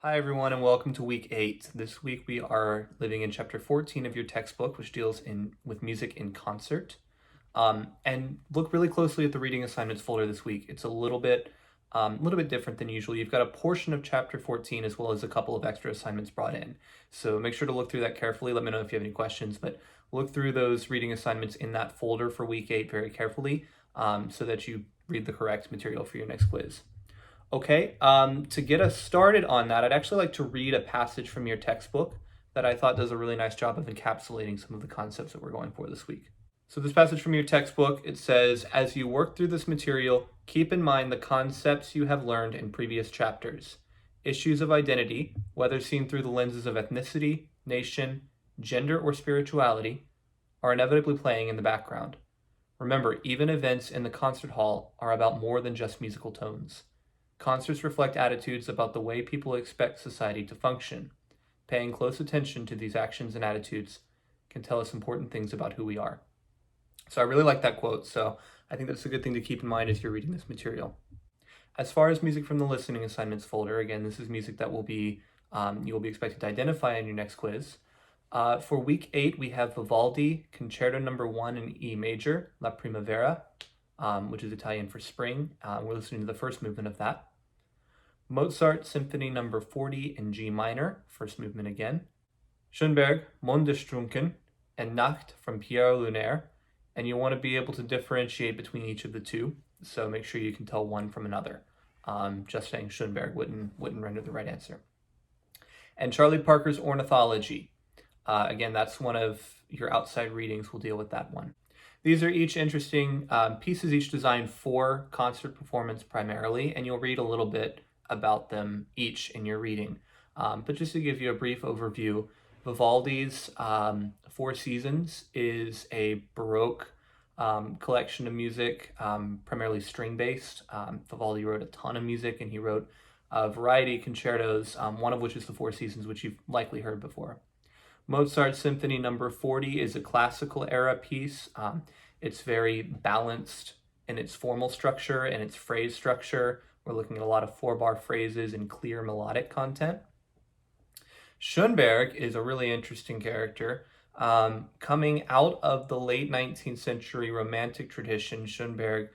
Hi, everyone, and welcome to week 8. This week we are living in chapter 14 of your textbook, which deals with music in concert. And look really closely at the reading assignments folder this week. It's a little bit different than usual. You've got a portion of chapter 14 as well as a couple of extra assignments brought in. So make sure to look through that carefully. Let me know if you have any questions, but look through those reading assignments in that folder for week 8 very carefully so that you read the correct material for your next quiz. Okay, to get us started on that, I'd actually like to read a passage from your textbook that I thought does a really nice job of encapsulating some of the concepts that we're going for this week. So this passage from your textbook, it says, as you work through this material, keep in mind the concepts you have learned in previous chapters. Issues of identity, whether seen through the lenses of ethnicity, nation, gender, or spirituality, are inevitably playing in the background. Remember, even events in the concert hall are about more than just musical tones. Concerts reflect attitudes about the way people expect society to function. Paying close attention to these actions and attitudes can tell us important things about who we are. So I really like that quote, so I think that's a good thing to keep in mind as you're reading this material. As far as music from the listening assignments folder, again, this is music that you will be expected to identify in your next quiz. For week 8, we have Vivaldi Concerto Number 1 in E major, La Primavera, which is Italian for spring. We're listening to the first movement of that. Mozart Symphony Number 40 in G minor, first movement again. Schönberg, Mondestrunken, and Nacht from Pierre Lunaire, and you want to be able to differentiate between each of the two, so make sure you can tell one from another. Just saying Schönberg wouldn't render the right answer. And Charlie Parker's Ornithology. Again, that's one of your outside readings. We'll deal with that one. These are each interesting pieces, each designed for concert performance primarily, and you'll read a little bit about them each in your reading. But just to give you a brief overview, Vivaldi's Four Seasons is a Baroque collection of music, primarily string-based. Vivaldi wrote a ton of music, and he wrote a variety of concertos, one of which is the Four Seasons, which you've likely heard before. Mozart Symphony Number 40 is a classical era piece. It's very balanced in its formal structure and its phrase structure. We're looking at a lot of four-bar phrases and clear melodic content. Schönberg is a really interesting character. Coming out of the late 19th century Romantic tradition, Schönberg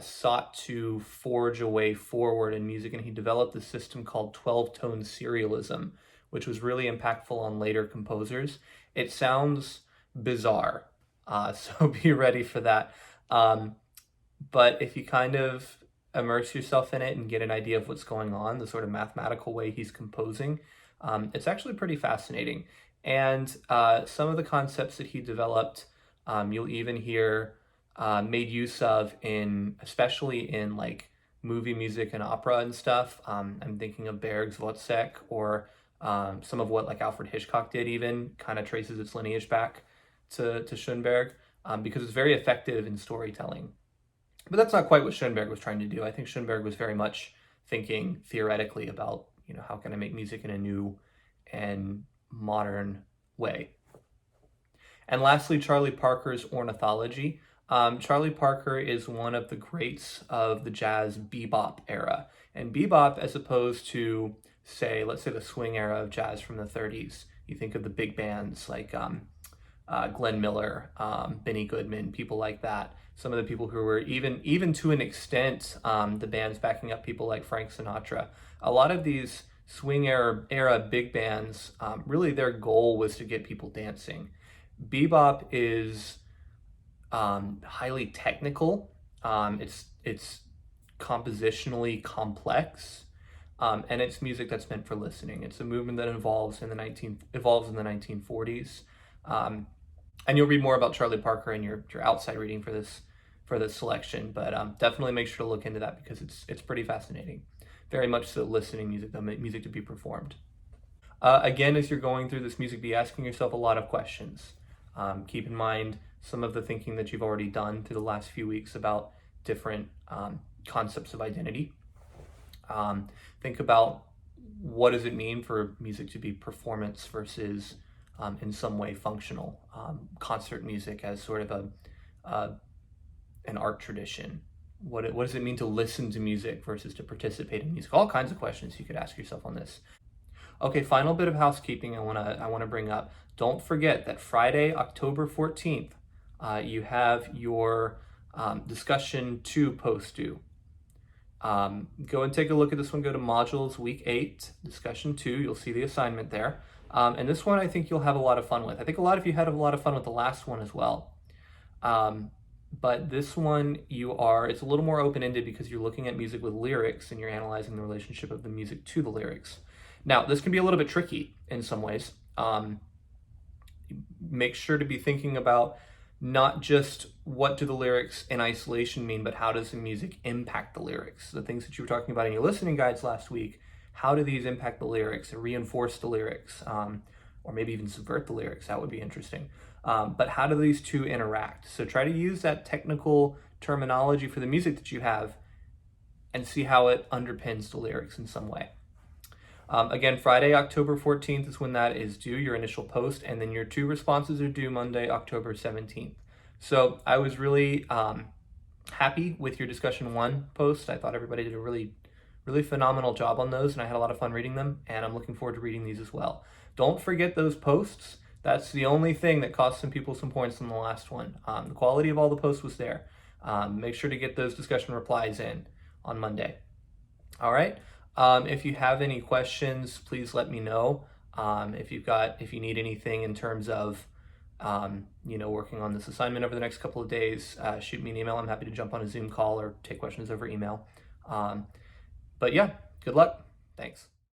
sought to forge a way forward in music, and he developed a system called 12-tone serialism, which was really impactful on later composers. It sounds bizarre, so be ready for that. But if you kind of immerse yourself in it and get an idea of what's going on, the sort of mathematical way he's composing, it's actually pretty fascinating. And some of the concepts that he developed, you'll even hear made use of especially in like movie music and opera and stuff. I'm thinking of Berg's Wozzeck, or some of what like Alfred Hitchcock did even kind of traces its lineage back to Schönberg, because it's very effective in storytelling. But that's not quite what Schönberg was trying to do. I think Schönberg was very much thinking theoretically about, how can I make music in a new and modern way. And lastly, Charlie Parker's Ornithology. Charlie Parker is one of the greats of the jazz bebop era. And bebop, as opposed to, let's say the swing era of jazz from the 30s, you think of the big bands like Glenn Miller, Benny Goodman, people like that. Some of the people who were even to an extent, the bands backing up people like Frank Sinatra. A lot of these swing era big bands, really their goal was to get people dancing. Bebop is highly technical. It's compositionally complex, and it's music that's meant for listening. It's a movement that evolves in the 1940s. And you'll read more about Charlie Parker in your outside reading for this selection, but definitely make sure to look into that because it's pretty fascinating. Very much so listening music, the music to be performed. Again, as you're going through this music, be asking yourself a lot of questions. Keep in mind some of the thinking that you've already done through the last few weeks about different concepts of identity. Think about what does it mean for music to be performance versus in some way functional. Concert music as sort of an art tradition. What does it mean to listen to music versus to participate in music? All kinds of questions you could ask yourself on this. Okay, final bit of housekeeping I wanna bring up. Don't forget that Friday, October 14th, you have your discussion 2 post due. Go and take a look at this one. Go to modules week 8, discussion 2. You'll see the assignment there. And this one I think you'll have a lot of fun with. I think a lot of you had a lot of fun with the last one as well. But this one it's a little more open-ended because you're looking at music with lyrics and you're analyzing the relationship of the music to the lyrics. Now, this can be a little bit tricky in some ways. Make sure to be thinking about not just what do the lyrics in isolation mean, but how does the music impact the lyrics? The things that you were talking about in your listening guides last week, how do these impact the lyrics and reinforce the lyrics, or maybe even subvert the lyrics? That would be interesting. But how do these two interact? So try to use that technical terminology for the music that you have and see how it underpins the lyrics in some way. Again, Friday, October 14th is when that is due, your initial post, and then your 2 responses are due Monday, October 17th. So I was really happy with your discussion 1 post. I thought everybody did a really, really phenomenal job on those, and I had a lot of fun reading them, and I'm looking forward to reading these as well. Don't forget those posts. That's the only thing that cost some people some points in the last one. The quality of all the posts was there. Make sure to get those discussion replies in on Monday. All right. If you have any questions, please let me know. If you need anything in terms of, working on this assignment over the next couple of days, shoot me an email. I'm happy to jump on a Zoom call or take questions over email. But yeah, good luck. Thanks.